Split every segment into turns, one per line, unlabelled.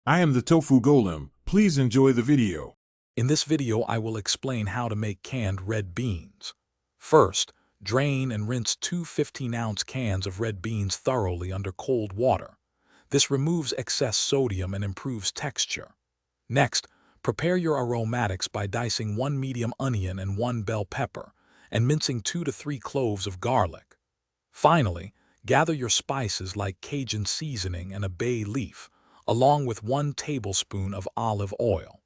I am the Tofu Golem. Please enjoy the video.
In this video, I will explain how to make canned red beans. First, drain and rinse two 15-ounce cans of red beans thoroughly under cold water. This removes excess sodium and improves texture. Next, prepare your aromatics by dicing 1 medium onion and 1 bell pepper, and mincing 2 to 3 cloves of garlic. Finally, gather your spices like Cajun seasoning and a bay leaf, along with 1 tablespoon of olive oil.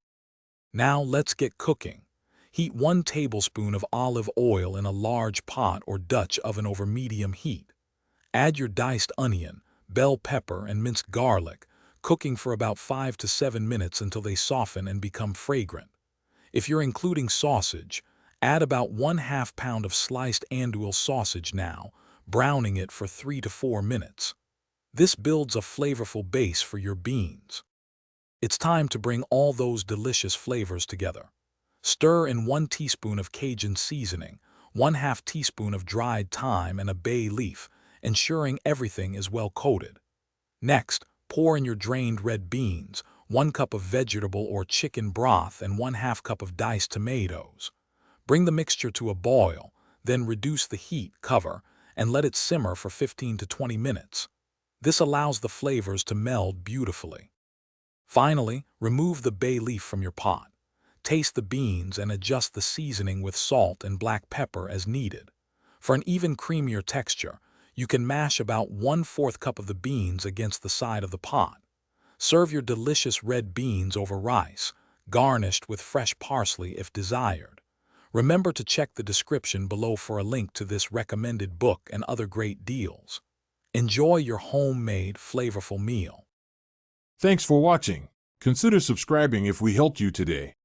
Now let's get cooking. Heat 1 tablespoon of olive oil in a large pot or Dutch oven over medium heat. Add your diced onion, bell pepper, and minced garlic, cooking for about 5 to 7 minutes until they soften and become fragrant. If you're including sausage, add about 1/2 pound of sliced andouille sausage now, browning it for 3 to 4 minutes. This builds a flavorful base for your beans. It's time to bring all those delicious flavors together. Stir in 1 teaspoon of Cajun seasoning, 1/2 teaspoon of dried thyme, and a bay leaf, ensuring everything is well coated. Next, pour in your drained red beans, 1 cup of vegetable or chicken broth, and 1/2 cup of diced tomatoes. Bring the mixture to a boil, then reduce the heat, cover, and let it simmer for 15 to 20 minutes. This allows the flavors to meld beautifully. Finally, remove the bay leaf from your pot. Taste the beans and adjust the seasoning with salt and black pepper as needed. For an even creamier texture, you can mash about 1/4 cup of the beans against the side of the pot. Serve your delicious red beans over rice, garnished with fresh parsley if desired. Remember to check the description below for a link to this recommended book and other great deals. Enjoy your homemade, flavorful meal.
Thanks for watching. Consider subscribing if we helped you today.